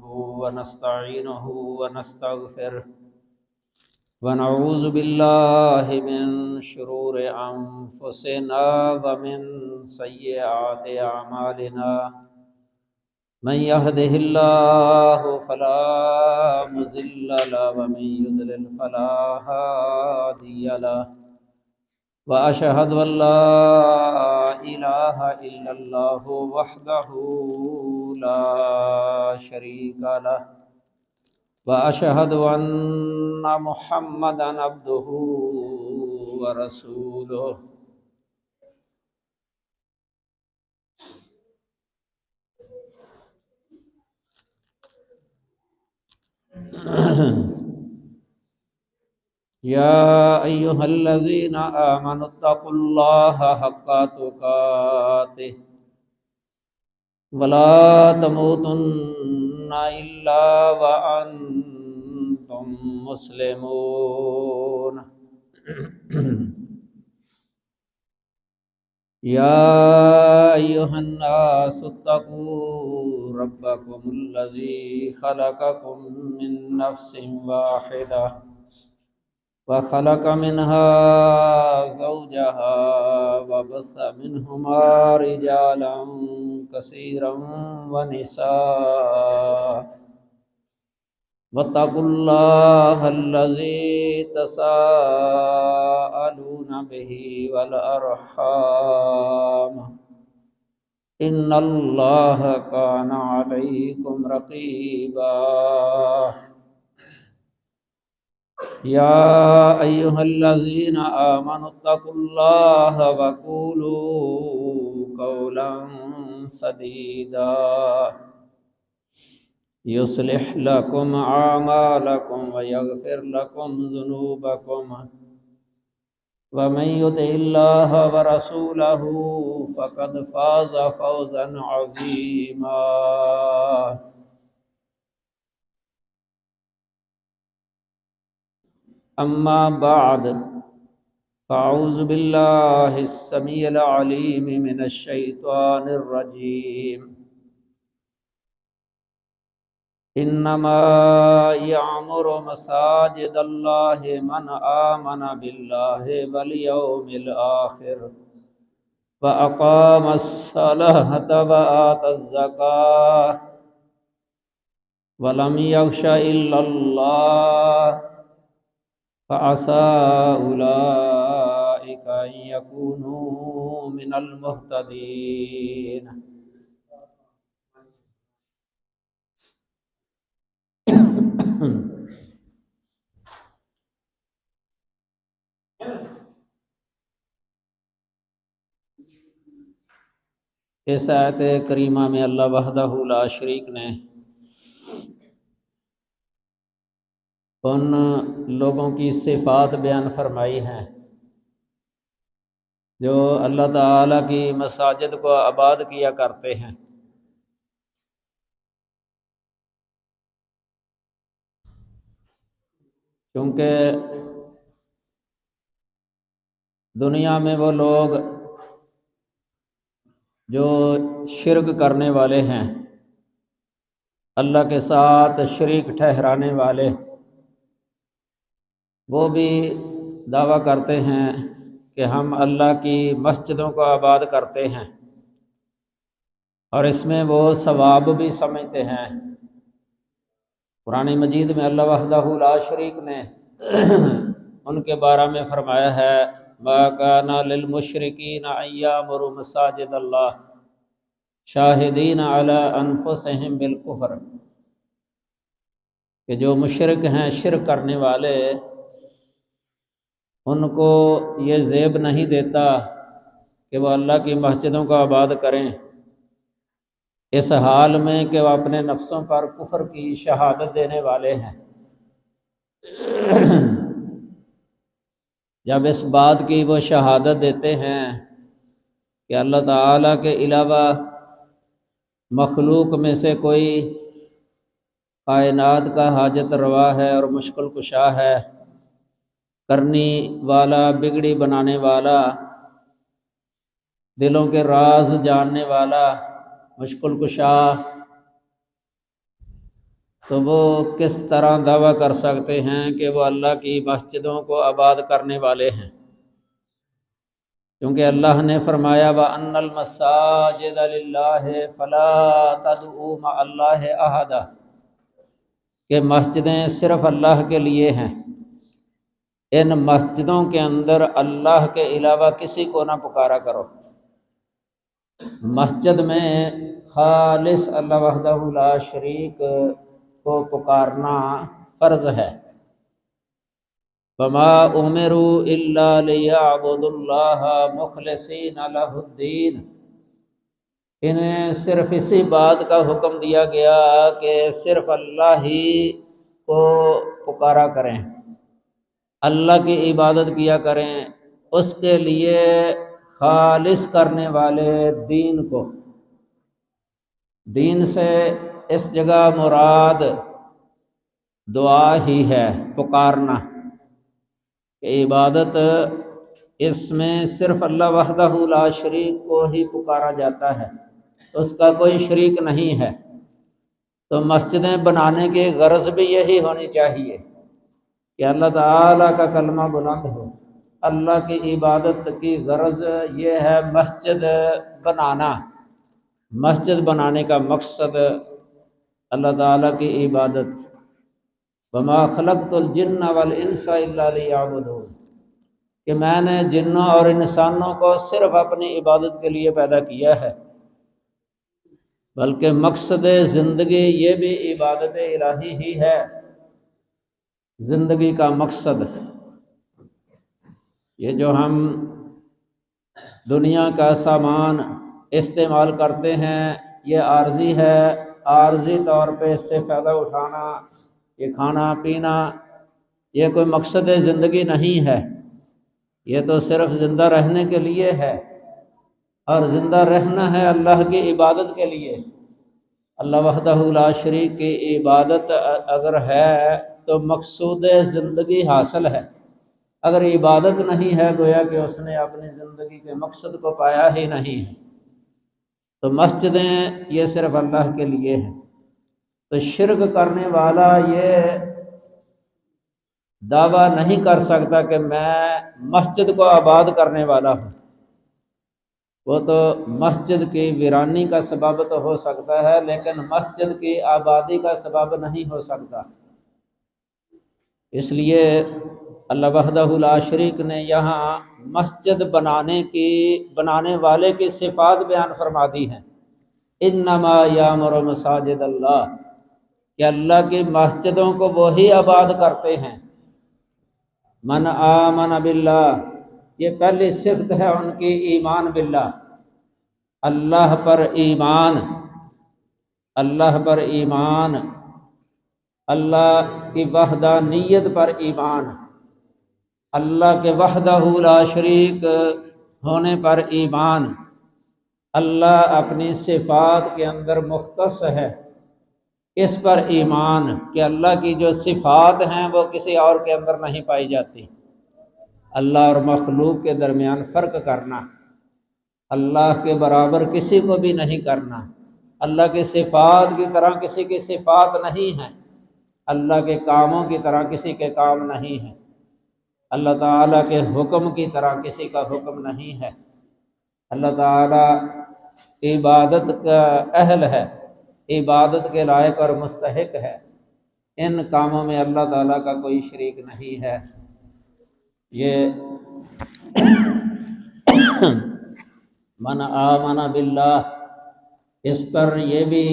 ونستعينه ونستغفره ونعوذ بالله من شرور أنفسنا ومن سيئات أعمالنا من يهده الله فلا مضل له ومن يضلل فلا هادي له وأشهد أن لا إله إلا الله وحده لا شريك له وأشهد أن محمدا عبده ورسوله يا أيها الذين آمنوا اتقوا الله حق تقاته ولا تموتن إلا وأنتم مسلمون يا أيها الناس اتقوا ربكم الذي خلقكم من نفس واحدة وخلق منها زوجها وبث منهما رجالا كثيرا ونساء واتقوا الله الذي تساءلون به والأرحام إن الله كان عليكم رقيبا يا أيها الذين آمنوا اتقوا الله وقولوا قولا سديدا يصلح لكم أعمالكم ويغفر لكم ذنوبكم ومن يطع الله ورسوله فقد فاز فوزا عظيما أما بعد فأعوذ بالله السميع العليم من الشيطان الرجيم إنما يعمر مساجد الله من آمن بالله واليوم الآخر وأقام الصلاة وآتى الزكاة ولم يخش إلا الله فعسى أولئك أن يكونوا من المهتدين اس آیت کریمہ میں اللہ وحدہ لا شریک نے ان لوگوں کی صفات بیان فرمائی ہیں جو اللہ تعالیٰ کی مساجد کو آباد کیا کرتے ہیں کیونکہ دنیا میں وہ لوگ جو شرک کرنے والے ہیں اللہ کے ساتھ شریک ٹھہرانے والے وہ بھی دعویٰ کرتے ہیں کہ ہم اللہ کی مسجدوں کو آباد کرتے ہیں اور اس میں وہ ثواب بھی سمجھتے ہیں قرآن مجید میں اللہ وحدہ لا شریک نے ان کے بارے میں فرمایا ہے ما کان للمشرکین ان یعمروا مساجد اللہ شاہدین علی انفسہم بالکفر کہ جو مشرک ہیں شرک کرنے والے ان کو یہ زیب نہیں دیتا کہ وہ اللہ کی مسجدوں کو آباد کریں اس حال میں کہ وہ اپنے نفسوں پر کفر کی شہادت دینے والے ہیں جب اس بات کی وہ شہادت دیتے ہیں کہ اللہ تعالیٰ کے علاوہ مخلوق میں سے کوئی کائنات کا حاجت روا ہے اور مشکل کشا ہے کرنے والا بگڑی بنانے والا دلوں کے راز جاننے والا مشکل کشا تو وہ کس طرح دعویٰ کر سکتے ہیں کہ وہ اللہ کی مسجدوں کو آباد کرنے والے ہیں؟ کیونکہ اللہ نے فرمایا وَأَنَّ الْمَسَاجِدَ لِلَّهِ فَلَا تَدْعُوا مَعَ اللَّهِ أَحَدًا، کہ مسجدیں صرف اللہ کے لیے ہیں، ان مسجدوں کے اندر اللہ کے علاوہ کسی کو نہ پکارا کرو۔ مسجد میں خالص اللہ وحدہ لا شریک کو پکارنا فرض ہے۔ وَمَا أُمِرُوا إِلَّا لِيَعْبُدُوا اللَّهَ مُخْلِصِينَ لَهُ الدِّينَ، انہیں صرف اسی بات کا حکم دیا گیا کہ صرف اللہ ہی کو پکارا کریں، اللہ کی عبادت کیا کریں، اس کے لیے خالص کرنے والے دین کو۔ دین سے اس جگہ مراد دعا ہی ہے، پکارنا، کہ عبادت اس میں صرف اللہ وحدہ لا شریک کو ہی پکارا جاتا ہے، اس کا کوئی شریک نہیں ہے۔ تو مسجدیں بنانے کی غرض بھی یہی ہونی چاہیے کہ اللہ تعالیٰ کا کلمہ بلند ہو۔ اللہ کی عبادت کی غرض یہ ہے مسجد بنانا، مسجد بنانے کا مقصد اللہ تعالیٰ کی عبادت۔ وَمَا خَلَقْتُ الْجِنَّ وَالْإِنسَ إِلَّا لِيَعْبُدُونِ، کہ میں نے جنوں اور انسانوں کو صرف اپنی عبادت کے لیے پیدا کیا ہے، بلکہ مقصد زندگی یہ بھی عبادت الہی ہی ہے۔ زندگی کا مقصد یہ جو ہم دنیا کا سامان استعمال کرتے ہیں یہ عارضی ہے، عارضی طور پہ اس سے فائدہ اٹھانا، یہ کھانا پینا، یہ کوئی مقصد زندگی نہیں ہے، یہ تو صرف زندہ رہنے کے لیے ہے، اور زندہ رہنا ہے اللہ کی عبادت کے لیے۔ اللہ وحدہ لا شریک کی عبادت اگر ہے تو مقصود زندگی حاصل ہے، اگر عبادت نہیں ہے گویا کہ اس نے اپنی زندگی کے مقصد کو پایا ہی نہیں ہے۔ تو مسجدیں یہ صرف اللہ کے لیے ہیں۔ تو شرک کرنے والا یہ دعویٰ نہیں کر سکتا کہ میں مسجد کو آباد کرنے والا ہوں، وہ تو مسجد کی ویرانی کا سبب تو ہو سکتا ہے لیکن مسجد کی آبادی کا سبب نہیں ہو سکتا۔ اس لیے اللہ وحدہ لا شریک نے یہاں مسجد بنانے والے کی صفات بیان فرما دی ہیں۔ انما یامر مساجد اللہ، کہ اللہ کی مسجدوں کو وہی آباد کرتے ہیں۔ من آمن باللہ، یہ پہلی صفت ہے ان کی، ایمان باللہ، اللہ پر ایمان، اللہ پر ایمان، اللہ کی وحدانیت پر ایمان، اللہ کے وحدہ لا شریک ہونے پر ایمان، اللہ اپنی صفات کے اندر مختص ہے اس پر ایمان، کہ اللہ کی جو صفات ہیں وہ کسی اور کے اندر نہیں پائی جاتی۔ اللہ اور مخلوق کے درمیان فرق کرنا، اللہ کے برابر کسی کو بھی نہیں کرنا، اللہ کی صفات کی طرح کسی کی صفات نہیں ہیں، اللہ کے کاموں کی طرح کسی کے کام نہیں ہیں، اللہ تعالیٰ کے حکم کی طرح کسی کا حکم نہیں ہے۔ اللہ تعالیٰ عبادت کا اہل ہے، عبادت کے لائق اور مستحق ہے، ان کاموں میں اللہ تعالیٰ کا کوئی شریک نہیں ہے۔ یہ من آمن باللہ، اس پر یہ بھی،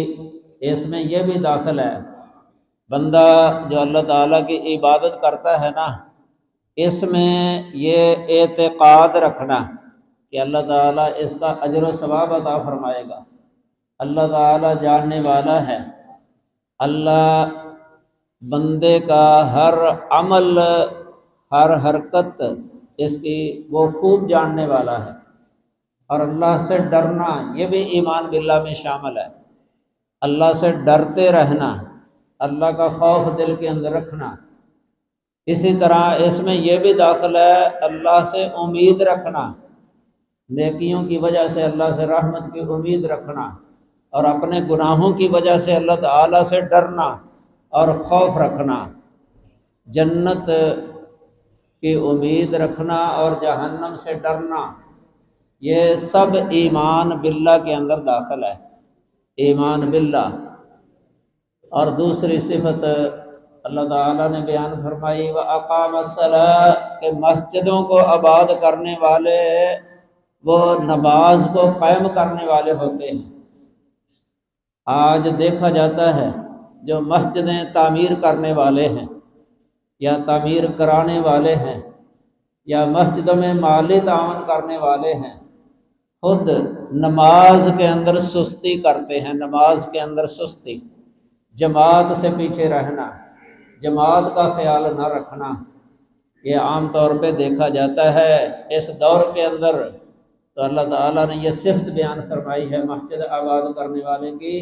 اس میں یہ بھی داخل ہے، بندہ جو اللہ تعالیٰ کی عبادت کرتا ہے نا، اس میں یہ اعتقاد رکھنا کہ اللہ تعالیٰ اس کا اجر و ثواب عطا فرمائے گا، اللہ تعالیٰ جاننے والا ہے، اللہ بندے کا ہر عمل، ہر حرکت اس کی وہ خوب جاننے والا ہے۔ اور اللہ سے ڈرنا یہ بھی ایمان باللہ میں شامل ہے، اللہ سے ڈرتے رہنا، اللہ کا خوف دل کے اندر رکھنا۔ اسی طرح اس میں یہ بھی داخل ہے اللہ سے امید رکھنا، نیکیوں کی وجہ سے اللہ سے رحمت کی امید رکھنا، اور اپنے گناہوں کی وجہ سے اللہ تعالیٰ سے ڈرنا اور خوف رکھنا، جنت کی امید رکھنا اور جہنم سے ڈرنا، یہ سب ایمان باللہ کے اندر داخل ہے، ایمان باللہ۔ اور دوسری صفت اللہ تعالیٰ نے بیان فرمائی وَأَقَامَ الصَّلَاةَ، کہ مسجدوں کو آباد کرنے والے وہ نماز کو قائم کرنے والے ہوتے ہیں۔ آج دیکھا جاتا ہے جو مسجدیں تعمیر کرنے والے ہیں یا تعمیر کرانے والے ہیں یا مسجدوں میں مالی تعاون کرنے والے ہیں، خود نماز کے اندر سستی کرتے ہیں، نماز کے اندر سستی، جماعت سے پیچھے رہنا، جماعت کا خیال نہ رکھنا، یہ عام طور پہ دیکھا جاتا ہے اس دور کے اندر۔ تو اللہ تعالیٰ نے یہ صفت بیان فرمائی ہے مسجد آباد کرنے والے کی،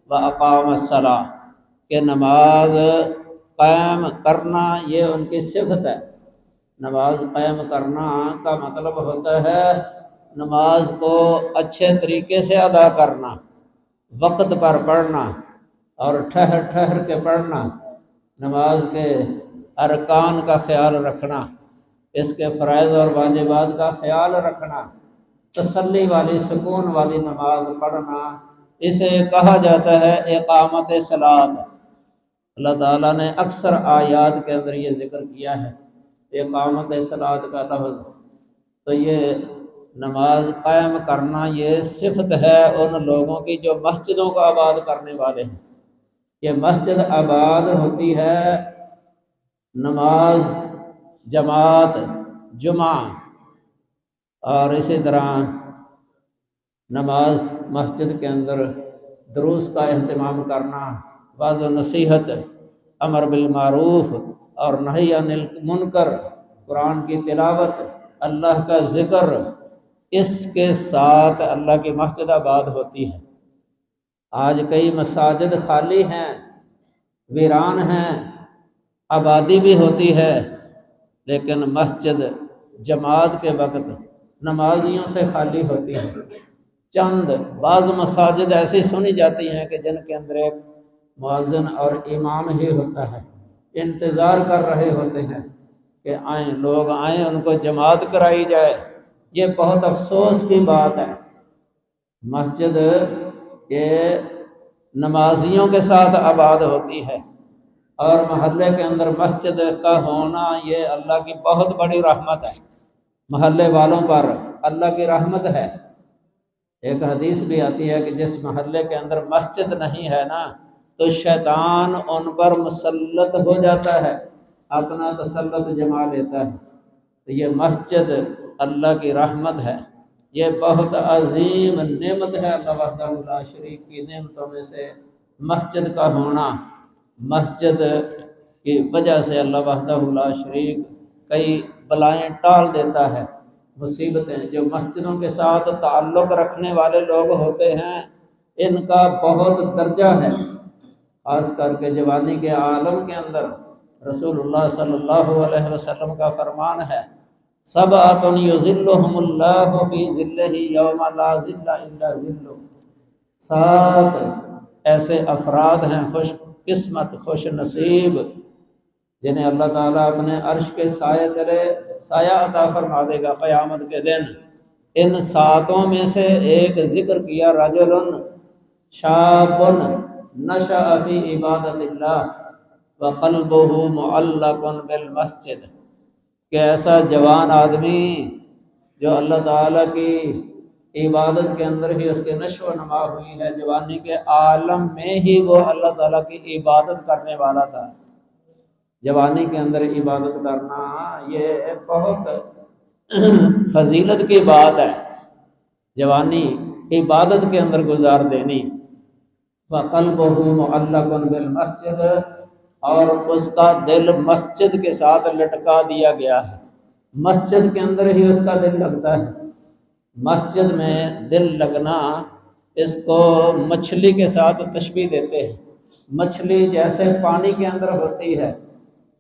وَأَقَامَ الصَّلَاةَ، کہ نماز قائم کرنا یہ ان کی صفت ہے۔ نماز قائم کرنا کا مطلب ہوتا ہے نماز کو اچھے طریقے سے ادا کرنا، وقت پر پڑھنا اور ٹھہر ٹھہر کے پڑھنا، نماز کے ارکان کا خیال رکھنا، اس کے فرائض اور واجبات کا خیال رکھنا، تسلی والی سکون والی نماز پڑھنا، اسے کہا جاتا ہے اقامت صلاۃ۔ اللہ تعالیٰ نے اکثر آیات کے اندر یہ ذکر کیا ہے اقامت صلاۃ کا لفظ۔ تو یہ نماز قائم کرنا یہ صفت ہے ان لوگوں کی جو مسجدوں کو آباد کرنے والے ہیں۔ یہ مسجد آباد ہوتی ہے نماز، جماعت، جمعہ، اور اسی طرح نماز مسجد کے اندر دروس کا اہتمام کرنا، وعظ و نصیحت، امر بالمعروف اور نہی عن المنکر، قرآن کی تلاوت، اللہ کا ذکر، اس کے ساتھ اللہ کی مسجد آباد ہوتی ہے۔ آج کئی مساجد خالی ہیں، ویران ہیں، آبادی بھی ہوتی ہے، لیکن مسجد جماعت کے وقت نمازیوں سے خالی ہوتی ہے۔ چند بعض مساجد ایسی سنی جاتی ہیں کہ جن کے اندر ایک مؤذن اور امام ہی ہوتا ہے، انتظار کر رہے ہوتے ہیں کہ آئیں، لوگ آئیں، ان کو جماعت کرائی جائے۔ یہ بہت افسوس کی بات ہے۔ مسجد یہ نمازیوں کے ساتھ آباد ہوتی ہے، اور محلے کے اندر مسجد کا ہونا یہ اللہ کی بہت بڑی رحمت ہے، محلے والوں پر اللہ کی رحمت ہے۔ ایک حدیث بھی آتی ہے کہ جس محلے کے اندر مسجد نہیں ہے نا تو شیطان ان پر مسلط ہو جاتا ہے، اپنا تسلط جما لیتا ہے۔ تو یہ مسجد اللہ کی رحمت ہے، یہ بہت عظیم نعمت ہے اللہ وحدہ لا شریک کی نعمتوں میں سے مسجد کا ہونا۔ مسجد کی وجہ سے اللہ وحدہ لا شریک کئی بلائیں ٹال دیتا ہے، مصیبتیں جو مسجدوں کے ساتھ تعلق رکھنے والے لوگ ہوتے ہیں ان کا بہت درجہ ہے، خاص کر کے جوانی کے عالم کے اندر رسول اللہ صلی اللہ علیہ وسلم کا فرمان ہے سبعۃ یظلھم اللہ فی ظلہ یوم لا ظل الا ظلہ، 7 ایسے افراد ہیں خوش قسمت، خوش نصیب، جنہیں اللہ تعالیٰ اپنے عرش کے سائے تلے سایہ عطا فرما دے گا قیامت کے دن۔ ان 7 میں سے ایک ذکر کیا رجل شاب نشأ فی عبادت اللہ وقلبہ معلق بالمسجد، کہ ایسا جوان آدمی جو اللہ تعالیٰ کی عبادت کے اندر ہی اس کی نشو و نما ہوئی ہے، جوانی کے عالم میں ہی وہ اللہ تعالیٰ کی عبادت کرنے والا تھا۔ جوانی کے اندر عبادت کرنا یہ بہت فضیلت کی بات ہے، جوانی عبادت کے اندر گزار دینی۔ وَقَلْبُهُ مُعَلَّقٌ بِالْمَسْجِدِ، اور اس کا دل مسجد کے ساتھ لٹکا دیا گیا ہے، مسجد کے اندر ہی اس کا دل لگتا ہے۔ مسجد میں دل لگنا اس کو مچھلی کے ساتھ تشبیہ دیتے ہیں، مچھلی جیسے پانی کے اندر ہوتی ہے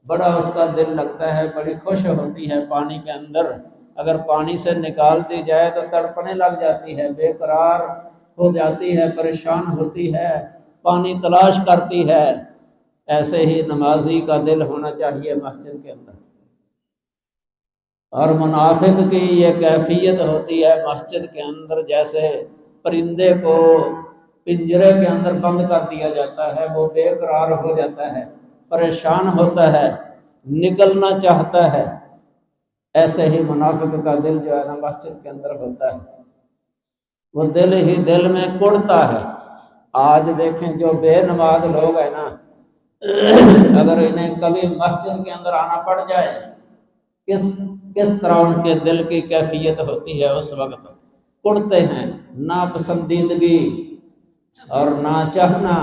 بڑا اس کا دل لگتا ہے، بڑی خوش ہوتی ہے پانی کے اندر، اگر پانی سے نکال دی جائے تو تڑپنے لگ جاتی ہے، بے قرار ہو جاتی ہے، پریشان ہوتی ہے، پانی تلاش کرتی ہے۔ ایسے ہی نمازی کا دل ہونا چاہیے مسجد کے اندر۔ اور منافق کی یہ کیفیت ہوتی ہے مسجد کے اندر، جیسے پرندے کو پنجرے کے اندر بند کر دیا جاتا ہے، وہ بے قرار ہو جاتا ہے، پریشان ہوتا ہے، نکلنا چاہتا ہے، ایسے ہی منافق کا دل جو ہے نا مسجد کے اندر ہوتا ہے، وہ دل ہی دل میں کڑتا ہے۔ آج دیکھیں جو بے نماز لوگ ہیں نا، اگر انہیں کبھی مسجد کے اندر آنا پڑ جائے، کس طرح ان کے دل کی کیفیت ہوتی ہے اس وقت، کڑتے ہیں، ناپسندیدگی اور نہ چاہنا،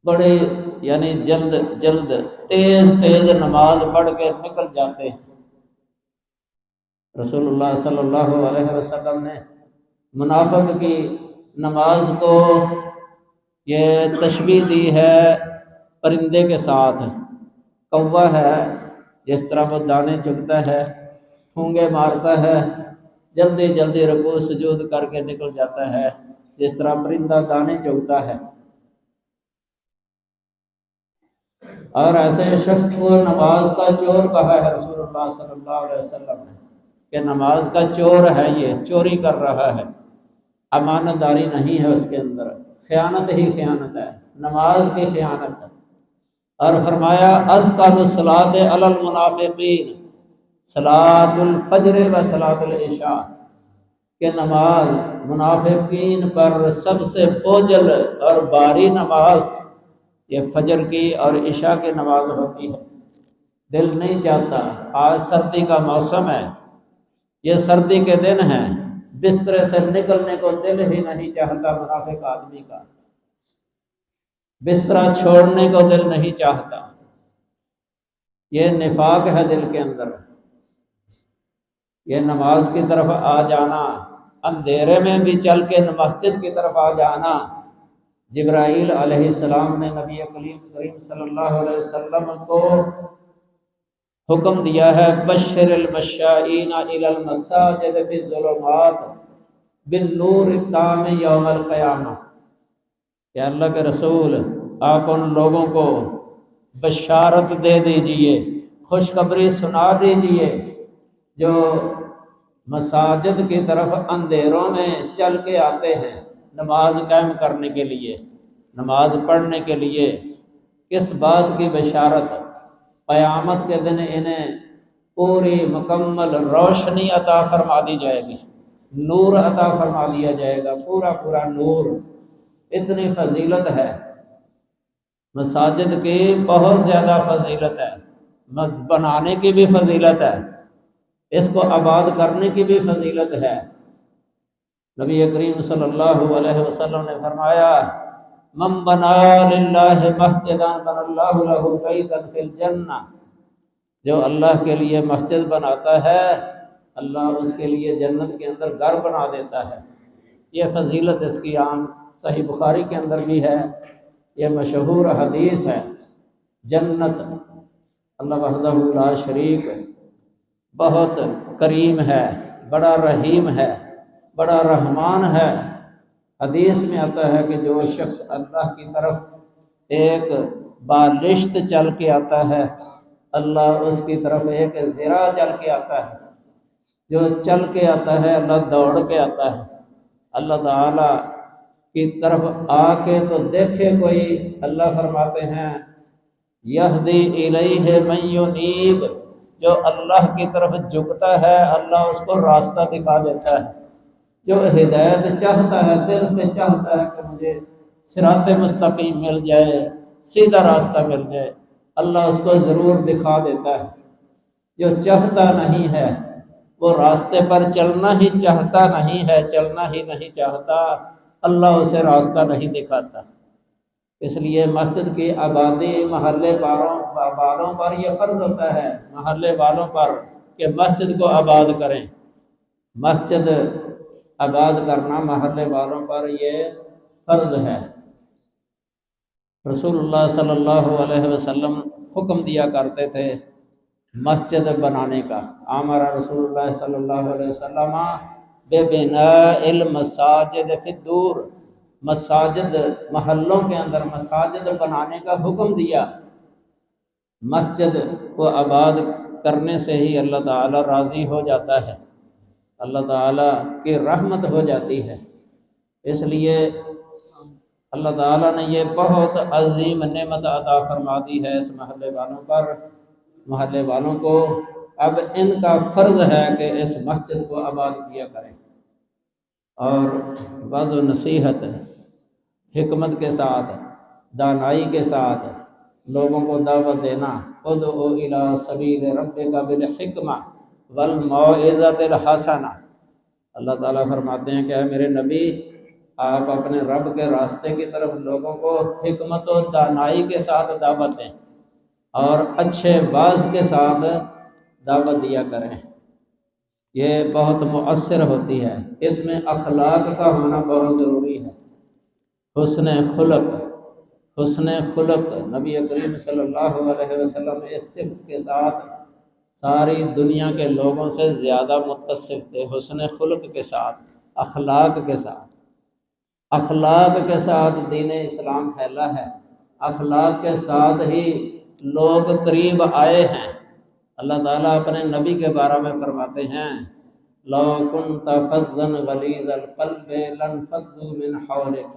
بڑے یعنی جلد جلد تیز تیز نماز پڑھ کے نکل جاتے ہیں۔ رسول اللہ صلی اللہ علیہ وسلم نے منافق کی نماز کو یہ تشبیہ دی ہے پرندے کے ساتھ۔ کوا ہے، جس طرح وہ دانے چگتا ہے، ٹھونگے مارتا ہے، جلدی جلدی رکوع سجود کر کے نکل جاتا ہے، جس طرح پرندہ دانے چگتا ہے۔ اور ایسے شخص کو نماز کا چور کہا ہے رسول اللہ صلی اللہ علیہ وسلم نے، کہ نماز کا چور ہے، یہ چوری کر رہا ہے، امانت داری نہیں ہے اس کے اندر، خیانت ہی خیانت ہے، نماز کی خیانت ہے۔ اور فرمایا اثقل الصلاۃ علی المنافقین صلاۃ الفجر و صلاۃ العشاء، کہ نماز منافقین پر سب سے بوجھل اور بھاری نماز یہ فجر کی اور عشاء کی نماز ہوتی ہے۔ دل نہیں چاہتا، آج سردی کا موسم ہے، یہ سردی کے دن ہیں، بسترے سے نکلنے کو دل ہی نہیں چاہتا منافق آدمی کا، بستر چھوڑنے کو دل نہیں چاہتا۔ یہ نفاق ہے دل کے اندر۔ یہ نماز کی طرف آ جانا، اندھیرے میں بھی چل کے مسجد کی طرف آ جانا، جبرائیل علیہ السلام نے نبی کریم صلی اللہ علیہ وسلم کو حکم دیا ہے، بشر المشائین الی المساجد فی الظلمات بالنور التام یوم القیامہ، کہ اللہ کے رسول آپ ان لوگوں کو بشارت دے دیجئے، خوشخبری سنا دیجئے جو مساجد کی طرف اندھیروں میں چل کے آتے ہیں نماز قائم کرنے کے لیے، نماز پڑھنے کے لیے۔ کس بات کی بشارت؟ قیامت کے دن انہیں پوری مکمل روشنی عطا فرما دی جائے گی، نور عطا فرما دیا جائے گا، پورا پورا نور۔ اتنی فضیلت ہے مساجد کی، بہت زیادہ فضیلت ہے، مسجد بنانے کی بھی فضیلت ہے، اس کو آباد کرنے کی بھی فضیلت ہے۔ نبی کریم صلی اللہ علیہ وسلم نے فرمایا، من بنا للہ مسجدا بنى اللہ لہ بیتا فی الجنہ، جو اللہ کے لیے مسجد بناتا ہے اللہ اس کے لیے جنت کے اندر گھر بنا دیتا ہے۔ یہ فضیلت اس کی عام صحیح بخاری کے اندر بھی ہے، یہ مشہور حدیث ہے۔ جنت اللہ وحدہ لا شریک بہت کریم ہے، بڑا رحیم ہے، بڑا رحمان ہے۔ حدیث میں آتا ہے کہ جو شخص اللہ کی طرف ایک بالشت چل کے آتا ہے، اللہ اس کی طرف ایک ذراع چل کے آتا ہے۔ جو چل کے آتا ہے اللہ دوڑ کے آتا ہے۔ اللہ تعالی کی طرف آ کے تو دیکھے کوئی، اللہ فرماتے ہیں یہدی الیہ من ینیب، جو اللہ کی طرف جھکتا ہے اللہ اس کو راستہ دکھا دیتا ہے۔ جو ہدایت چاہتا ہے، دل سے چاہتا ہے کہ مجھے صراط مستقیم مل جائے، سیدھا راستہ مل جائے، اللہ اس کو ضرور دکھا دیتا ہے۔ جو چاہتا نہیں ہے، وہ راستے پر چلنا ہی چاہتا نہیں ہے، چلنا ہی نہیں چاہتا، اللہ اسے راستہ نہیں دکھاتا۔ اس لیے مسجد کی آبادی محلے والوں پر یہ فرض ہوتا ہے، محلے والوں پر، کہ مسجد کو آباد کریں۔ مسجد آباد کرنا محلے والوں پر یہ فرض ہے۔ رسول اللہ صلی اللہ علیہ وسلم حکم دیا کرتے تھے مسجد بنانے کا۔ امر رسول اللہ صلی اللہ علیہ وسلم ببناء المساجد فی الدور، مساجد محلوں کے اندر مساجد بنانے کا حکم دیا۔ مسجد کو آباد کرنے سے ہی اللہ تعالیٰ راضی ہو جاتا ہے، اللہ تعالیٰ کی رحمت ہو جاتی ہے۔ اس لیے اللہ تعالیٰ نے یہ بہت عظیم نعمت عطا فرما دی ہے اس محلے والوں پر، محلے والوں کو۔ اب ان کا فرض ہے کہ اس مسجد کو آباد کیا کریں اور وعظ و نصیحت حکمت کے ساتھ، دانائی کے ساتھ لوگوں کو دعوت دینا۔ ادعو الی سبیل ربک بالحکمہ والموعظۃ الحسنہ۔ اللہ تعالیٰ فرماتے ہیں کہ اے میرے نبی، آپ اپنے رب کے راستے کی طرف لوگوں کو حکمت و دانائی کے ساتھ دعوت دیں اور اچھے واعظ کے ساتھ دعوت دیا کریں۔ یہ بہت مؤثر ہوتی ہے۔ اس میں اخلاق کا ہونا بہت ضروری ہے۔ حسن خلق، حسن خلق نبی کریم صلی اللہ علیہ وسلم اس صفت کے ساتھ ساری دنیا کے لوگوں سے زیادہ متصف تھے، حسن خلق کے ساتھ، اخلاق کے ساتھ۔ اخلاق کے ساتھ دین اسلام پھیلا ہے، اخلاق کے ساتھ ہی لوگ قریب آئے ہیں۔ اللہ تعالیٰ اپنے نبی کے بارے میں فرماتے ہیں لَوْ كُنْتَ فَظًّا غَلِيظَ الْقَلْبِ لَانفَضُّوا مِنْ حَوْلِكَ،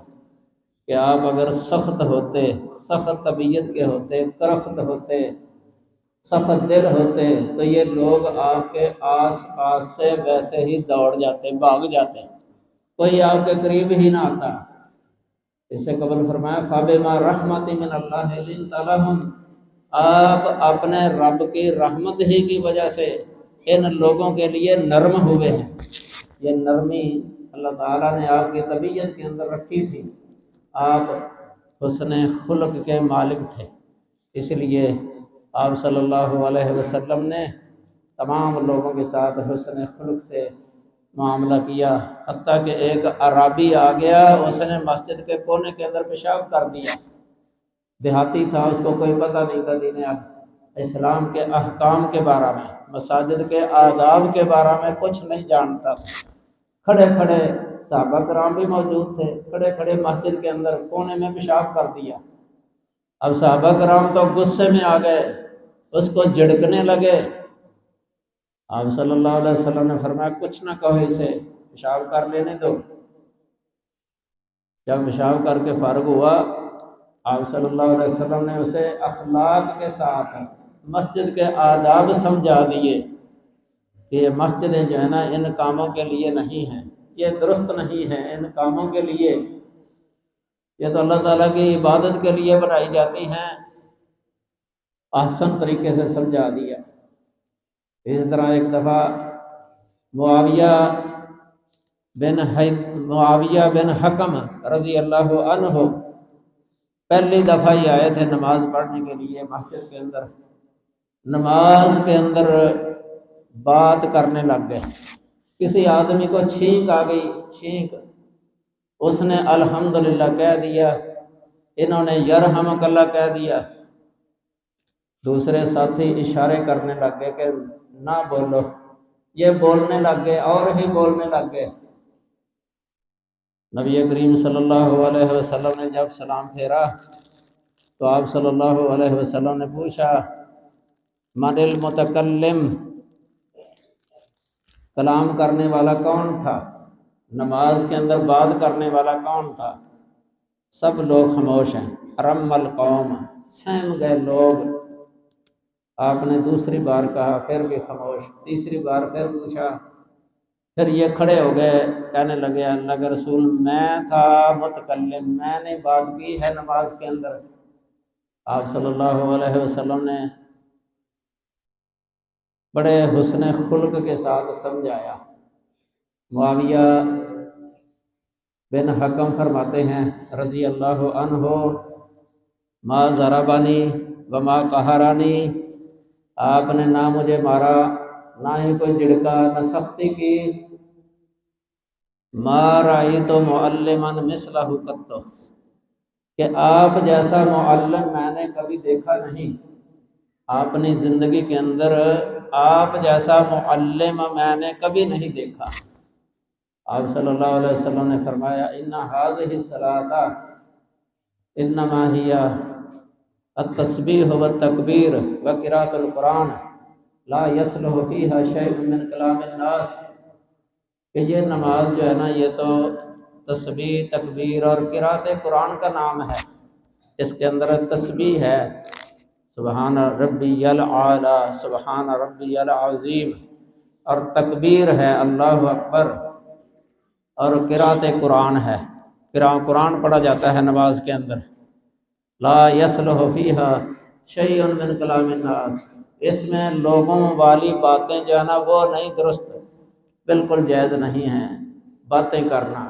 کہ آپ اگر سخت ہوتے، سخت طبیعت کے ہوتے، کرخت ہوتے، سخت دل ہوتے، تو یہ لوگ آپ کے آس پاس سے ویسے ہی دوڑ جاتے، بھاگ جاتے، کوئی آپ کے قریب ہی نہ آتا۔ اس سے قبل فرمایا فَبِمَا رَحْمَةٍ مِّنَ اللَّهِ لِنتَ لَهُمْ، آپ اپنے رب کی رحمت ہی کی وجہ سے ان لوگوں کے لیے نرم ہوئے ہیں۔ یہ نرمی اللہ تعالیٰ نے آپ کی طبیعت کے اندر رکھی تھی، آپ حسن خلق کے مالک تھے، اس لیے آپ صلی اللہ علیہ وسلم نے تمام لوگوں کے ساتھ حسن خلق سے معاملہ کیا۔ حتیٰ کہ ایک اعرابی آ گیا، اس نے مسجد کے کونے کے اندر پیشاب کر دیا۔ دیہاتی تھا، اس کو کوئی پتہ نہیں تھا دین اسلام کے احکام کے بارے میں، مساجد کے آداب کے بارے میں کچھ نہیں جانتا تھا۔ کھڑے کھڑے صحابہ کرام بھی موجود تھے، کھڑے کھڑے مسجد کے اندر کونے میں پیشاب کر دیا۔ اب صحابہ کرام تو غصے میں آ گئے، اس کو جھڑکنے لگے۔ آپ صلی اللہ علیہ وسلم نے فرمایا کچھ نہ کہو، اسے پیشاب کر لینے دو۔ جب پیشاب کر کے فارغ ہوا، آپ صلی اللہ علیہ وسلم نے اسے اخلاق کے ساتھ مسجد کے آداب سمجھا دیے کہ یہ مسجدیں جو ہے نا ان کاموں کے لیے نہیں ہیں، یہ درست نہیں ہے ان کاموں کے لیے، یہ تو اللہ تعالیٰ کی عبادت کے لیے بنائی جاتی ہیں۔ احسن طریقے سے سمجھا دیا۔ اس طرح ایک دفعہ معاویہ بن حکم رضی اللہ عنہ پہلی دفعہ ہی آئے تھے نماز پڑھنے کے لیے مسجد کے اندر۔ نماز کے اندر بات کرنے لگ گئے، کسی آدمی کو چھینک آ گئی، چھینک، اس نے الحمدللہ کہہ دیا، انہوں نے یرحمک اللہ کہہ دیا۔ دوسرے ساتھی اشارے کرنے لگ گئے کہ نہ بولو، یہ بولنے لگ گئے اور ہی بولنے لگ گئے۔ نبی کریم صلی اللہ علیہ وسلم نے جب سلام پھیرا تو آپ صلی اللہ علیہ وسلم نے پوچھا من المتکلم، کلام کرنے والا کون تھا، نماز کے اندر بات کرنے والا کون تھا؟ سب لوگ خاموش ہیں۔ رم القوم، سہم گئے لوگ۔ آپ نے دوسری بار کہا، پھر بھی خاموش، تیسری بار پھر پوچھا، پھر یہ کھڑے ہو گئے، کہنے لگے اللہ کے رسول میں تھا متکلم، میں نے بات کی ہے نماز کے اندر۔ آپ صلی اللہ علیہ وسلم نے بڑے حسن خلق کے ساتھ سمجھایا۔ معاویہ بن حکم فرماتے ہیں رضی اللہ عنہ ما ضربنی وما قہرنی، آپ نے نہ مجھے مارا، نہ ہی کوئی جھڑکا، نہ سختی کی۔ ما رأیت معلما مثلہ قط، کہ آپ جیسا معلم میں نے کبھی دیکھا نہیں۔ اپنی زندگی کے اندر آپ جیسا معلم میں نے کبھی نہیں دیکھا۔ آپ صلی اللہ علیہ وسلم نے فرمایا ان هذه الصلاۃ انما هي التسبیح والتکبیر وقراءۃ القرآن لا يصلح فيها شيء من کلام الناس، کہ یہ نماز جو ہے نا یہ تو تسبیح، تکبیر اور قراءت قرآن کا نام ہے۔ اس کے اندر تسبیح ہے سبحان ربی الاعلی، سبحان ربی العظیم، اور تکبیر ہے اللہ اکبر، اور قراءت قرآن ہے، قرآن پڑھا جاتا ہے نماز کے اندر۔ لا یصلح فیہا شیء من کلام الناس، اس میں لوگوں والی باتیں جو ہے نا وہ نہیں درست، بالکل جائز نہیں ہیں باتیں کرنا۔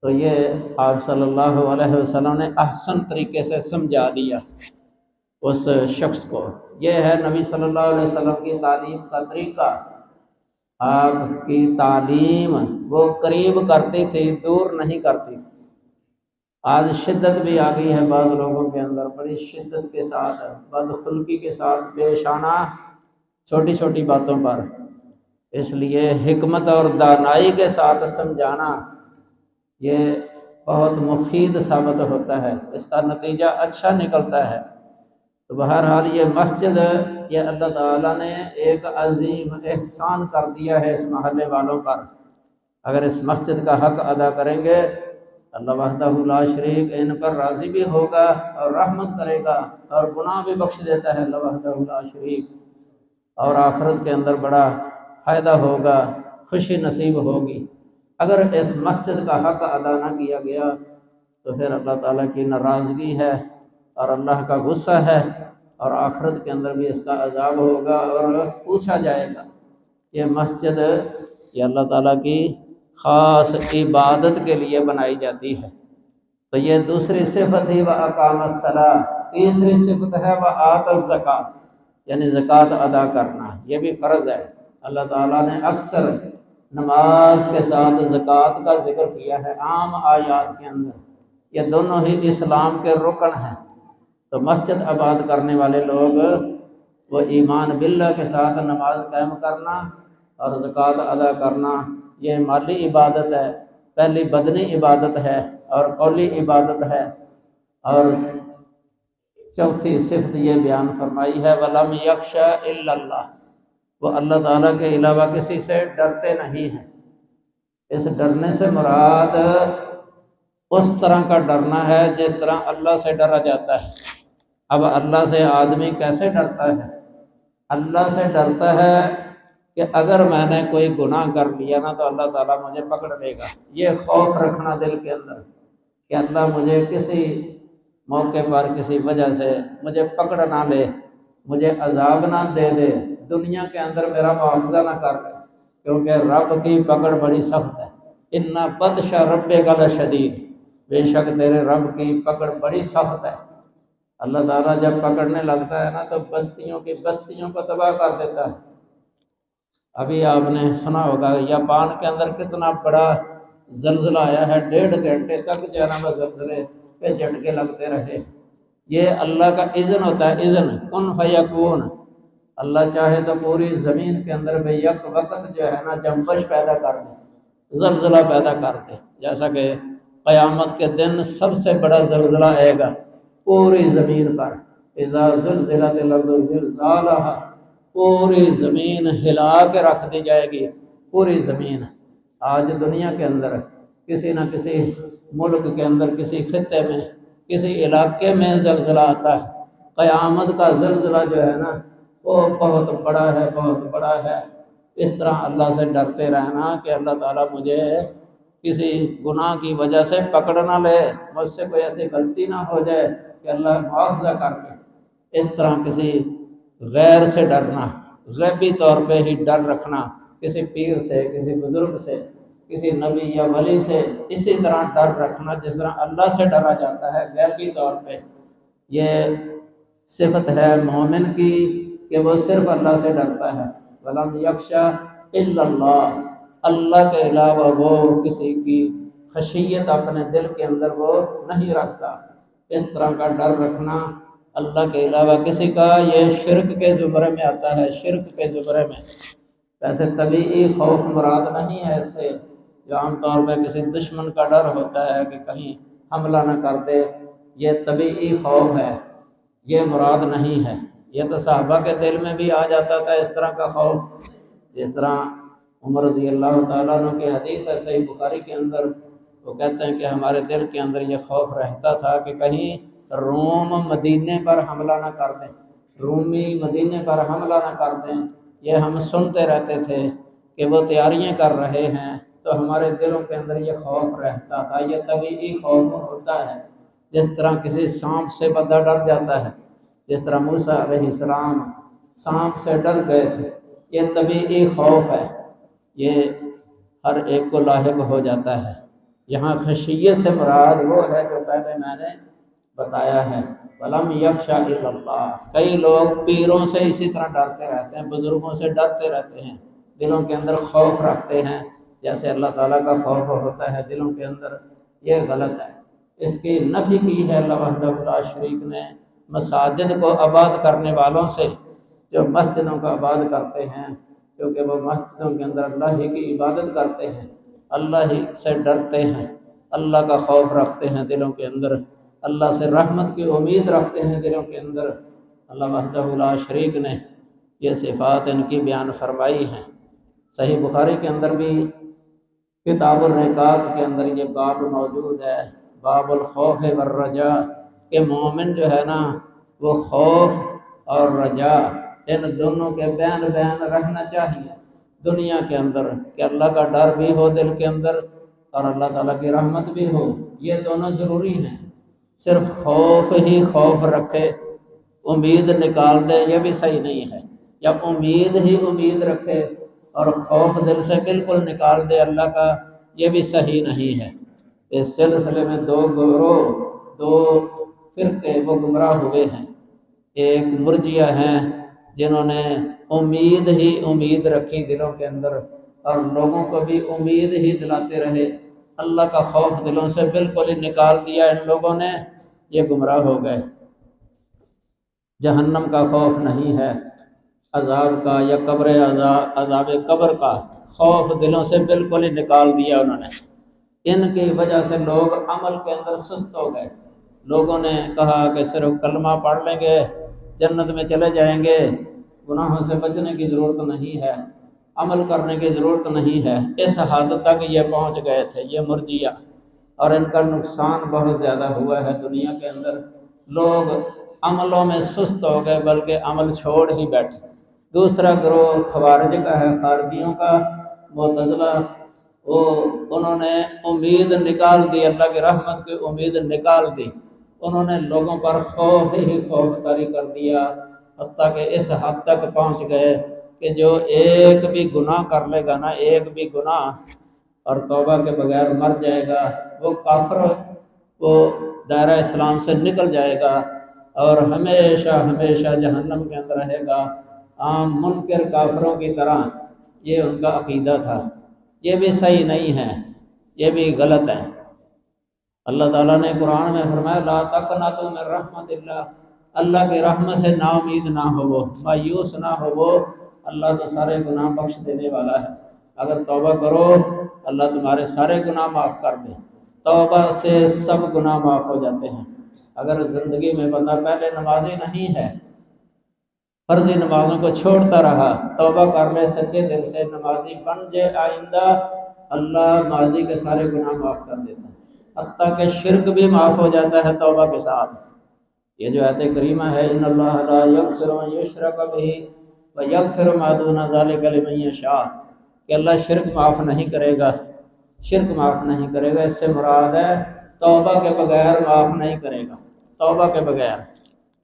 تو یہ آپ صلی اللہ علیہ وسلم نے احسن طریقے سے سمجھا دیا اس شخص کو۔ یہ ہے نبی صلی اللہ علیہ وسلم کی تعلیم کا طریقہ۔ آپ کی تعلیم وہ قریب کرتی تھی، دور نہیں کرتی تھی۔ آج شدت بھی آ گئی ہے بعض لوگوں کے اندر، بڑی شدت کے ساتھ، بدخلقی کے ساتھ پیش آنا چھوٹی چھوٹی باتوں پر۔ اس لیے حکمت اور دانائی کے ساتھ سمجھانا یہ بہت مفید ثابت ہوتا ہے، اس کا نتیجہ اچھا نکلتا ہے۔ تو بہرحال یہ مسجد، یہ اللہ تعالیٰ نے ایک عظیم احسان کر دیا ہے اس محلے والوں پر۔ اگر اس مسجد کا حق ادا کریں گے، اللہ وحدہ لا شریک ان پر راضی بھی ہوگا اور رحمت کرے گا، اور گناہ بھی بخش دیتا ہے اللہ وحدہ لا شریک، اور آخرت کے اندر بڑا فائدہ ہوگا، خوشی نصیب ہوگی۔ اگر اس مسجد کا حق ادا نہ کیا گیا تو پھر اللہ تعالیٰ کی ناراضگی ہے اور اللہ کا غصہ ہے، اور آخرت کے اندر بھی اس کا عذاب ہوگا اور پوچھا جائے گا۔ یہ مسجد یہ اللہ تعالیٰ کی خاص عبادت کے لیے بنائی جاتی ہے۔ تو یہ دوسری صفت ہی وَأَقَامَ الصَّلَاةَ، تیسری صفت ہے وَآتَى الزَّكَاةَ، یعنی زکوٰۃ ادا کرنا، یہ بھی فرض ہے۔ اللہ تعالیٰ نے اکثر نماز کے ساتھ زکوٰۃ کا ذکر کیا ہے عام آیات کے اندر، یہ دونوں ہی اسلام کے رکن ہیں۔ تو مسجد آباد کرنے والے لوگ وہ ایمان باللہ کے ساتھ نماز قائم کرنا اور زکوٰۃ ادا کرنا، یہ مالی عبادت ہے، پہلی بدنی عبادت ہے اور قولی عبادت ہے۔ اور چوتھی صفت یہ بیان فرمائی ہے وَلَمْ يَخْشَ إِلَّا اللَّهُ، وہ اللہ تعالیٰ کے علاوہ کسی سے ڈرتے نہیں ہیں۔ اس ڈرنے سے مراد اس طرح کا ڈرنا ہے جس طرح اللہ سے ڈرا جاتا ہے۔ اب اللہ سے آدمی کیسے ڈرتا ہے؟ اللہ سے ڈرتا ہے کہ اگر میں نے کوئی گناہ کر لیا نا تو اللہ تعالیٰ مجھے پکڑ لے گا۔ یہ خوف رکھنا دل کے اندر کہ اللہ مجھے کسی موقع پر کسی وجہ سے مجھے پکڑ نہ لے، مجھے عذاب نہ دے دے، دنیا کے اندر میرا معاوضہ نہ کر دے، کیونکہ رب کی پکڑ بڑی سخت ہے۔ اِنَّ بَطْشَ رَبِّكَ لَشَدِيدٌ، بے شک تیرے رب کی پکڑ بڑی سخت ہے۔ اللہ تعالیٰ جب پکڑنے لگتا ہے نا تو بستیوں کو تباہ کر دیتا ہے۔ ابھی آپ نے سنا ہوگا جاپان کے اندر کتنا بڑا زلزلہ آیا ہے، 1.5 گھنٹے تک جو ہے نا وہ زلزلے پہ جھٹکے لگتے رہے۔ یہ اللہ کا اذن ہوتا ہے، اذن کن فیکون۔ اللہ چاہے تو پوری زمین کے اندر بے یک وقت جو ہے نا جنبش پیدا کر دے، زلزلہ پیدا کر دے، جیسا کہ قیامت کے دن سب سے بڑا زلزلہ آئے گا پوری زمین پر۔ اذا زلزلت الارض زلزالہا، پوری زمین ہلا کے رکھ دی جائے گی، پوری زمین۔ آج دنیا کے اندر کسی نہ کسی ملک کے اندر، کسی خطے میں، کسی علاقے میں زلزلہ آتا ہے۔ قیامت کا زلزلہ جو ہے نا وہ بہت بڑا ہے، بہت بڑا ہے۔ اس طرح اللہ سے ڈرتے رہنا کہ اللہ تعالیٰ مجھے کسی گناہ کی وجہ سے پکڑ نہ لے، مجھ سے کوئی ایسی غلطی نہ ہو جائے کہ اللہ معاوضہ کر لے۔ اس طرح کسی غیر سے ڈرنا، غیبی طور پہ ہی ڈر رکھنا، کسی پیر سے، کسی بزرگ سے، کسی نبی یا ولی سے اسی طرح ڈر رکھنا جس طرح اللہ سے ڈرا جاتا ہے غیبی طور پہ۔ یہ صفت ہے مومن کی کہ وہ صرف اللہ سے ڈرتا ہے۔ وَلَمْ يَخْشَ إِلَّا اللَّهُ، اللہ کے علاوہ وہ کسی کی خشیت اپنے دل کے اندر وہ نہیں رکھتا۔ اس طرح کا ڈر رکھنا اللہ کے علاوہ کسی کا، یہ شرک کے زمرے میں آتا ہے، شرک کے زمرے میں۔ ویسے طبعی خوف مراد نہیں ہے اس سے، جو عام طور پہ کسی دشمن کا ڈر ہوتا ہے کہ کہیں حملہ نہ کر دے، یہ طبعی خوف ہے، یہ مراد نہیں ہے۔ یہ تو صحابہ کے دل میں بھی آ جاتا تھا اس طرح کا خوف، جس طرح عمر رضی اللہ تعالیٰ عنہ کی حدیث ہے صحیح بخاری کے اندر، وہ کہتے ہیں کہ ہمارے دل کے اندر یہ خوف رہتا تھا کہ کہیں روم مدینے پر حملہ نہ کر دیں، رومی مدینے پر حملہ نہ کر دیں۔ یہ ہم سنتے رہتے تھے کہ وہ تیاریاں کر رہے ہیں، تو ہمارے دلوں کے اندر یہ خوف رہتا تھا۔ یہ طبعی خوف ہوتا ہے، جس طرح کسی سانپ سے بندہ ڈر جاتا ہے، جس طرح موسیٰ علیہ السلام سانپ سے ڈر گئے تھے، یہ طبعی خوف ہے، یہ ہر ایک کو لاحق ہو جاتا ہے۔ یہاں خشیت سے مراد وہ ہے جو پہلے میں نے بتایا ہے، وَلَمْ يَخْشَ إِلَّا اللَّهِ۔ کئی لوگ پیروں سے اسی طرح ڈرتے رہتے ہیں، بزرگوں سے ڈرتے رہتے ہیں، دلوں کے اندر خوف رکھتے ہیں جیسے اللہ تعالیٰ کا خوف ہوتا ہے دلوں کے اندر، یہ غلط ہے۔ اس کی نفی کی ہے اللہ وحدہ لا شریک نے مساجد کو آباد کرنے والوں سے، جو مسجدوں کو آباد کرتے ہیں، کیونکہ وہ مسجدوں کے اندر اللہ ہی کی عبادت کرتے ہیں، اللہ ہی سے ڈرتے ہیں، اللہ کا خوف رکھتے ہیں دلوں کے اندر، اللہ سے رحمت کی امید رکھتے ہیں دلوں کے اندر۔ اللہ وحدہ لا شریک نے یہ صفات ان کی بیان فرمائی ہیں۔ صحیح بخاری کے اندر بھی کتاب الرقاق کے اندر یہ باب موجود ہے، باب الخوف والرجاء، کہ مومن جو ہے نا وہ خوف اور رجا ان دونوں کے بین بین رہنا چاہیے دنیا کے اندر، کہ اللہ کا ڈر بھی ہو دل کے اندر اور اللہ تعالیٰ کی رحمت بھی ہو، یہ دونوں ضروری ہیں۔ صرف خوف ہی خوف رکھے، امید نکال دے، یہ بھی صحیح نہیں ہے۔ یا امید ہی امید رکھے اور خوف دل سے بالکل نکال دے اللہ کا، یہ بھی صحیح نہیں ہے۔ اس سلسلے میں دو گروہ، دو فرقے وہ گمراہ ہوئے ہیں۔ ایک مرجیہ ہیں جنہوں نے امید ہی امید رکھی دلوں کے اندر اور لوگوں کو بھی امید ہی دلاتے رہے، اللہ کا خوف دلوں سے بالکل ہی نکال دیا ان لوگوں نے، یہ گمراہ ہو گئے۔ جہنم کا خوف نہیں ہے، عذاب کا یا قبر عذاب قبر کا خوف دلوں سے بالکل ہی نکال دیا انہوں نے۔ ان کی وجہ سے لوگ عمل کے اندر سست ہو گئے۔ لوگوں نے کہا کہ صرف کلمہ پڑھ لیں گے جنت میں چلے جائیں گے، گناہوں سے بچنے کی ضرورت نہیں ہے، عمل کرنے کی ضرورت نہیں ہے۔ اس حد تک یہ پہنچ گئے تھے یہ مرجیہ، اور ان کا نقصان بہت زیادہ ہوا ہے دنیا کے اندر۔ لوگ عملوں میں سست ہو گئے بلکہ عمل چھوڑ ہی بیٹھے۔ دوسرا گروہ خوارج کا ہے، خارجیوں کا، معتزلہ، انہوں نے امید نکال دی، اللہ کی رحمت کی امید نکال دی، انہوں نے لوگوں پر خوف ہی خوف طاری کر دیا، حتیٰ کہ اس حد تک پہنچ گئے کہ جو ایک بھی گناہ کر لے گا نا، ایک بھی گناہ اور توبہ کے بغیر مر جائے گا، وہ کافر، وہ دائرہ اسلام سے نکل جائے گا اور ہمیشہ ہمیشہ جہنم کے اندر رہے گا، عام منکر کافروں کی طرح۔ یہ ان کا عقیدہ تھا، یہ بھی صحیح نہیں ہے، یہ بھی غلط ہے۔ اللہ تعالیٰ نے قرآن میں فرمایا لا تقنطوا من رحمت اللہ، اللہ کی رحمت سے نا امید نہ ہو، مایوس نہ ہو، اللہ تو سارے گناہ بخش دینے والا ہے۔ اگر توبہ کرو اللہ تمہارے سارے گناہ معاف کر دے، توبہ سے سب گناہ معاف ہو جاتے ہیں۔ اگر زندگی میں بندہ پہلے نمازی نہیں ہے، فرضی نمازوں کو چھوڑتا رہا، توبہ کر لے سچے دل سے، نمازی بن جائے آئندہ، اللہ ماضی کے سارے گناہ معاف کر دیتا ہے، حتیٰ کہ شرک بھی معاف ہو جاتا ہے توبہ کے ساتھ۔ یہ جو آیت کریمہ ہے ان اللہ لا یغفر ان یشرک بہ ویغفر ما دون ذلک لمن یشاء، کہ اللہ شرک معاف نہیں کرے گا، شرک معاف نہیں کرے گا، اس سے مراد ہے توبہ کے بغیر معاف نہیں کرے گا، توبہ کے بغیر۔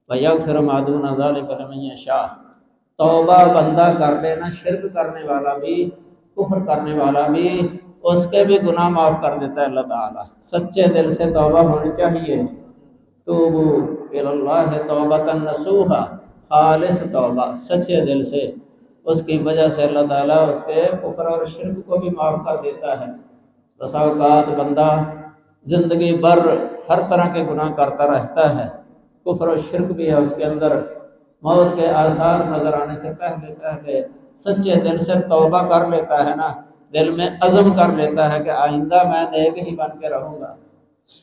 وَيَغْفِرُ مَا دُونَ ذَلِكَ لِمَن يَشَاءُ، توبہ بندہ کر لینا، شرک کرنے والا بھی، کفر کرنے والا بھی، اس کے بھی گناہ معاف کر دیتا ہے اللہ تعالیٰ۔ سچے دل سے توبہ ہونی چاہیے، توبوا الی اللہ توبۃ نصوحا، خالص توبہ سچے دل سے، اس کی وجہ سے اللہ تعالیٰ اس کے کفر اور شرک کو بھی معاف کر دیتا ہے۔ بسا اوقات بندہ زندگی بھر ہر طرح کے گناہ کرتا رہتا ہے، کفر و شرک بھی ہے اس کے اندر، موت کے آثار نظر آنے سے پہلے پہلے سچے دل سے توبہ کر لیتا ہے نا، دل میں عزم کر لیتا ہے کہ آئندہ میں نیک ہی بن کے رہوں گا،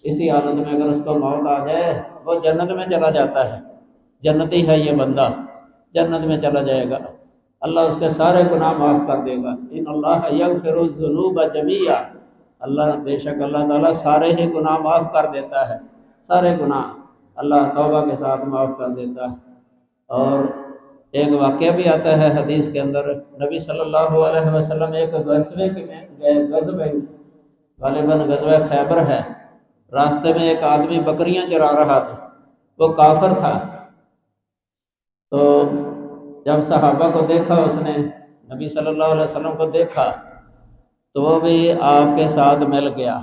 اسی حالت میں اگر اس کو موت آ جائے وہ جنت میں چلا جاتا ہے، جنتی ہے یہ بندہ، جنت میں چلا جائے گا، اللہ اس کے سارے گناہ معاف کر دے گا۔ ان اللہ یغفر الذنوب جميعا، اللہ بے شک اللہ تعالیٰ سارے ہی گناہ معاف کر دیتا ہے، سارے گناہ اللہ توبہ کے ساتھ معاف کر دیتا ہے۔ اور ایک واقعہ بھی آتا ہے حدیث کے اندر، نبی صلی اللہ علیہ وسلم ایک غزوے میں گئے، غزوے غالباً غزوہ خیبر ہے، راستے میں ایک آدمی بکریاں چرا رہا تھا، وہ کافر تھا، تو جب صحابہ کو دیکھا، اس نے نبی صلی اللہ علیہ وسلم کو دیکھا تو وہ بھی آپ کے ساتھ مل گیا،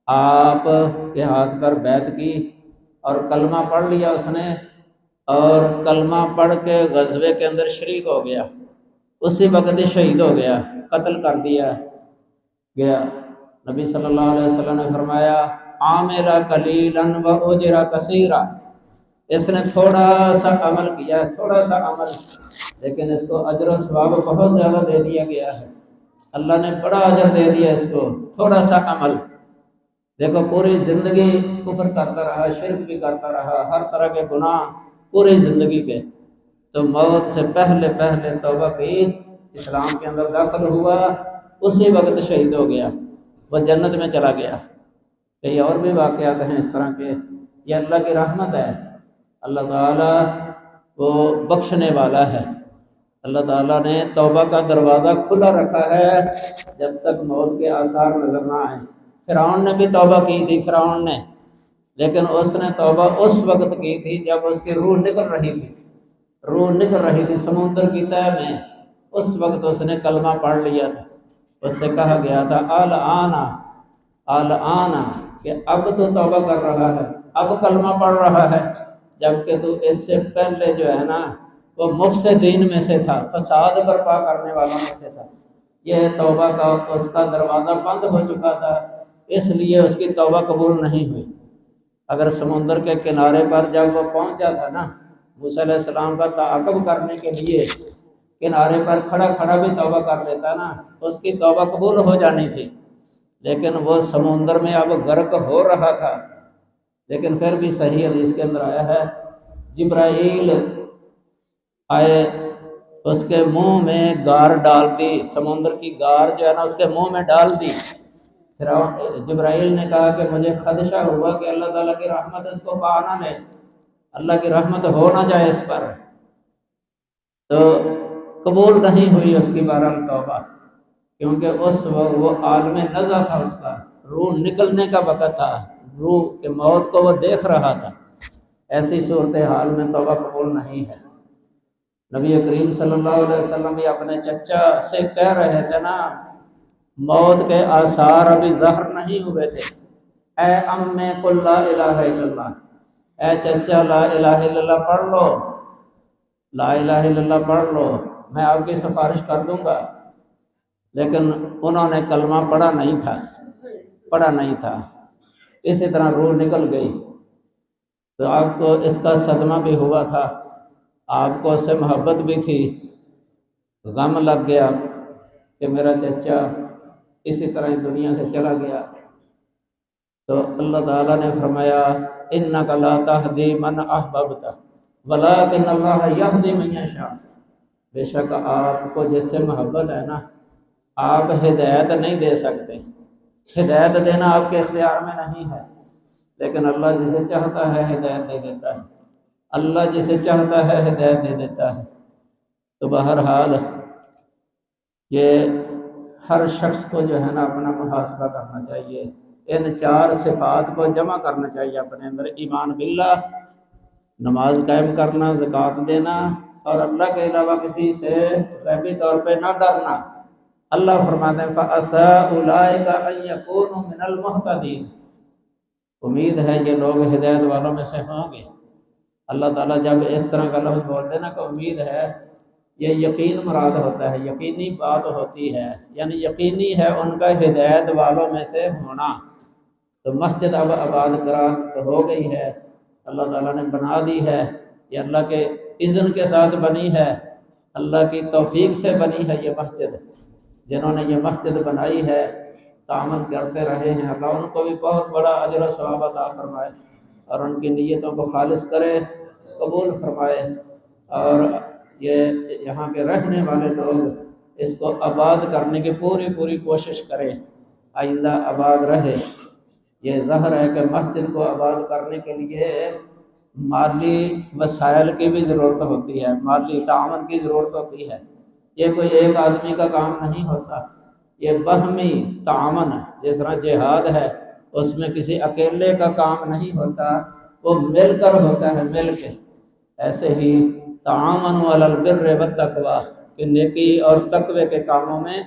آپ کے ہاتھ پر بیعت کی اور کلمہ پڑھ لیا اس نے، اور کلمہ پڑھ کے غزوے کے اندر شریک ہو گیا، اسی وقت ہی شہید ہو گیا، قتل کر دیا گیا۔ نبی صلی اللہ علیہ وسلم نے فرمایا عامل قلیلا و اجر کثیرا، اس نے تھوڑا سا عمل کیا ہے، تھوڑا سا عمل، لیکن اس کو اجر و ثواب بہت زیادہ دے دیا گیا ہے، اللہ نے بڑا اجر دے دیا اس کو، تھوڑا سا عمل۔ دیکھو پوری زندگی کفر کرتا رہا، شرک بھی کرتا رہا، ہر طرح کے گناہ پوری زندگی کے، تو موت سے پہلے پہلے توبہ کی، اسلام کے اندر داخل ہوا، اسی وقت شہید ہو گیا، وہ جنت میں چلا گیا۔ کئی اور بھی واقعات ہیں اس طرح کے، یہ اللہ کی رحمت ہے، اللہ تعالیٰ وہ بخشنے والا ہے، اللہ تعالیٰ نے توبہ کا دروازہ کھلا رکھا ہے جب تک موت کے آثار نظر نہ آئیں۔ فرعون نے بھی توبہ کی تھی، فرعون نے، لیکن اس نے توبہ اس وقت کی تھی جب اس کی روح نکل رہی تھی، روح نکل رہی تھی سمندر کی تہہ میں، اس وقت اس نے کلمہ پڑھ لیا تھا، اس سے کہا گیا تھا الآن کہ اب تو توبہ کر رہا ہے، اب کلمہ پڑھ رہا ہے، جبکہ تو اس سے پہلے جو ہے نا وہ مفسدین میں سے تھا، فساد برپا کرنے والوں میں سے تھا، یہ توبہ کا اس کا دروازہ بند ہو چکا تھا، اس لیے اس کی توبہ قبول نہیں ہوئی۔ اگر سمندر کے کنارے پر جب وہ پہنچا تھا نا موسیٰ علیہ السلام کا تعاقب کرنے کے لیے، کنارے پر کھڑا کھڑا بھی توبہ کر لیتا نا، اس کی توبہ قبول ہو جانی تھی، لیکن وہ سمندر میں اب غرق ہو رہا تھا۔ لیکن پھر بھی صحیح حدیث کے اندر آیا ہے، جبرائیل آئے، اس کے منہ میں گار ڈال دی، سمندر کی گار جو ہے نا اس کے منہ میں ڈال دی۔ پھر جبرائیل نے کہا کہ مجھے خدشہ ہوا کہ اللہ تعالیٰ کی رحمت اس کو پا نہ لے، اللہ کی رحمت ہو نہ جائے اس پر، تو قبول نہیں ہوئی اس کی بہرحال توبہ، کیونکہ اس وقت وہ عالم نزع تھا، اس کا روح نکلنے کا وقت تھا، روح کے موت کو وہ دیکھ رہا تھا، ایسی صورتحال میں توبہ قبول نہیں ہے۔ نبی کریم صلی اللہ علیہ وسلم بھی اپنے چچا سے کہہ رہے تھے نا، موت کے آثار ابھی ظاہر نہیں ہوئے تھے، اے امّے قل لا الہ الا اللہ، اے چچا لا الہ الا اللہ پڑھ لو، لا الہ الا اللہ پڑھ لو، میں آپ کی سفارش کر دوں گا، لیکن انہوں نے کلمہ پڑھا نہیں تھا، اسی طرح روح نکل گئی، تو آپ کو اس کا صدمہ بھی ہوا تھا، آپ کو اس سے محبت بھی تھی، غم لگ گیا کہ میرا چچا اسی طرح دنیا سے چلا گیا، تو اللہ تعالیٰ نے فرمایا اِنَّكَ لَا تَهْدِي مَنْ أَحْبَبْتَ وَلَٰكِنَّ اللَّهَ يَهْدِي مَن يَشَاءُ، بے شک آپ کو جس سے محبت ہے نا، آپ ہدایت نہیں دے سکتے، ہدایت دینا آپ کے اختیار میں نہیں ہے، لیکن اللہ جسے چاہتا ہے ہدایت دے دیتا ہے، اللہ جسے چاہتا ہے ہدایت دے دیتا ہے۔ تو بہرحال یہ ہر شخص کو جو ہے نا اپنا محاسبہ کرنا چاہیے، ان 4 صفات کو جمع کرنا چاہیے اپنے اندر، ایمان باللہ، نماز قائم کرنا، زکوٰۃ دینا، اور اللہ کے علاوہ کسی سے غیبی طور پہ نہ ڈرنا۔ اللہ فرماتے ہیں فَعَسَىٰ أُولَٰئِكَ أَن يَكُونُوا مِنَ الْمُهْتَدِينَ، امید ہے یہ لوگ ہدایت والوں میں سے ہوں گے۔ اللہ تعالیٰ جب اس طرح کا لفظ بولتے ہیں نا کہ امید ہے، یہ یقین مراد ہوتا ہے، یقینی بات ہوتی ہے، یعنی یقینی ہے ان کا ہدایت والوں میں سے ہونا۔ تو مسجد اب آباد کرا ہو گئی ہے، اللہ تعالیٰ نے بنا دی ہے، یہ اللہ کے اذن کے ساتھ بنی ہے، اللہ کی توفیق سے بنی ہے یہ مسجد، جنہوں نے یہ مسجد بنائی ہے تعاون کرتے رہے ہیں، اللہ ان کو بھی بہت بڑا اجر و ثواب عطا فرمائے اور ان کی نیتوں کو خالص کرے، قبول فرمائے، اور یہ یہاں کے رہنے والے لوگ اس کو آباد کرنے کی پوری کوشش کریں، آئندہ آباد رہے۔ یہ ظاہر ہے کہ مسجد کو آباد کرنے کے لیے مالی وسائل کی بھی ضرورت ہوتی ہے، مالی تعاون کی ضرورت ہوتی ہے۔ یہ کوئی ایک آدمی کا کام نہیں ہوتا، یہ باہمی تعاون ہے۔ جس طرح جہاد ہے اس میں کسی اکیلے کا کام نہیں ہوتا، وہ مل کر ہوتا ہے، مل کے۔ ایسے ہی تعاونوا علی البر والتقوی، کہ نیکی اور تقوی کے کاموں میں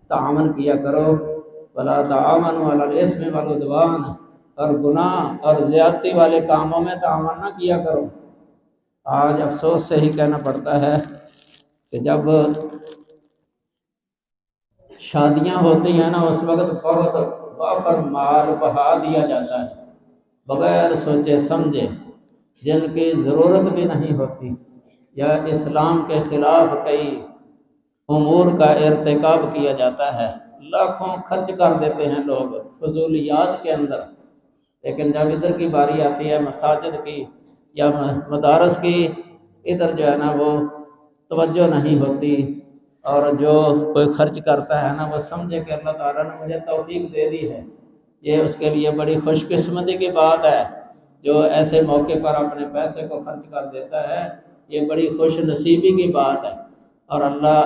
تعاون کیا کرو، ولا تعاونوا علی الاثم والعدوان، اور گناہ اور زیادتی والے کاموں میں تعاون نہ کیا کرو۔ آج افسوس سے ہی کہنا پڑتا ہے کہ جب شادیاں ہوتی ہیں نا، اس وقت بہت وافر مال بہا دیا جاتا ہے بغیر سوچے سمجھے، جن کی ضرورت بھی نہیں ہوتی، یا اسلام کے خلاف کئی امور کا ارتکاب کیا جاتا ہے، لاکھوں خرچ کر دیتے ہیں لوگ فضولیات کے اندر، لیکن جب ادھر کی باری آتی ہے مساجد کی یا مدارس کی، ادھر جو ہے نا وہ توجہ نہیں ہوتی، اور جو کوئی خرچ کرتا ہے نا وہ سمجھے کہ اللہ تعالیٰ نے مجھے توفیق دے دی ہے، یہ اس کے لیے بڑی خوش قسمتی کی بات ہے۔ جو ایسے موقع پر اپنے پیسے کو خرچ کر دیتا ہے، یہ بڑی خوش نصیبی کی بات ہے، اور اللہ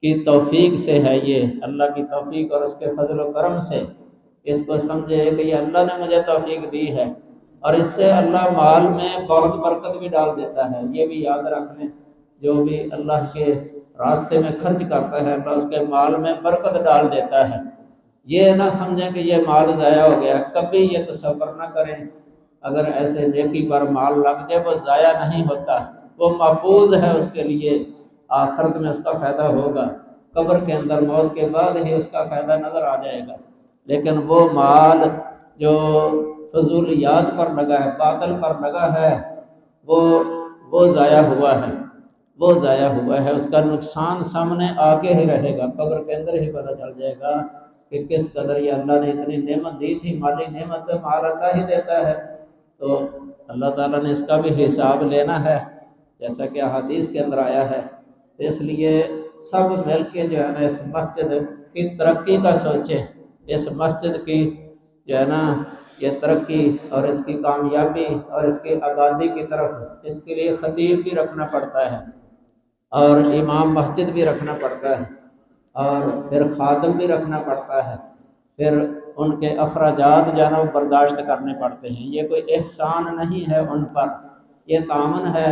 کی توفیق سے ہے، یہ اللہ کی توفیق اور اس کے فضل و کرم سے اس کو سمجھے کہ یہ اللہ نے مجھے توفیق دی ہے، اور اس سے اللہ مال میں بہت برکت بھی ڈال دیتا ہے۔ یہ بھی یاد رکھ لیں، جو بھی اللہ کے راستے میں خرچ کرتا ہے اللہ اس کے مال میں برکت ڈال دیتا ہے۔ یہ نہ سمجھیں کہ یہ مال ضائع ہو گیا، کبھی یہ تصور نہ کریں۔ اگر ایسے نیکی پر مال لگ جائے وہ ضائع نہیں ہوتا، وہ محفوظ ہے اس کے لیے، آخرت میں اس کا فائدہ ہوگا، قبر کے اندر موت کے بعد ہی اس کا فائدہ نظر آ جائے گا۔ لیکن وہ مال جو فضولیات پر لگا ہے، باطل پر لگا ہے، وہ ضائع ہوا ہے، وہ ضائع ہوا ہے، اس کا نقصان سامنے آگے ہی رہے گا، قبر کے اندر ہی پتہ چل جائے گا کہ کس قدر یہ اللہ نے اتنی نعمت دی تھی، مالی نعمت مال اللہ ہی دیتا ہے، تو اللہ تعالیٰ نے اس کا بھی حساب لینا ہے، جیسا کہ احادیث کے اندر آیا ہے۔ اس لیے سب مل کے جو ہے نا اس مسجد کی ترقی کا سوچیں، اس مسجد کی جو ہے نا یہ ترقی اور اس کی کامیابی اور اس کی آبادی کی طرف، اس کے لیے خطیب بھی رکھنا پڑتا ہے، اور امام مسجد بھی رکھنا پڑتا ہے، اور پھر خادم بھی رکھنا پڑتا ہے، پھر ان کے اخراجات جو ہے نا وہ برداشت کرنے پڑتے ہیں۔ یہ کوئی احسان نہیں ہے ان پر، یہ تعاون ہے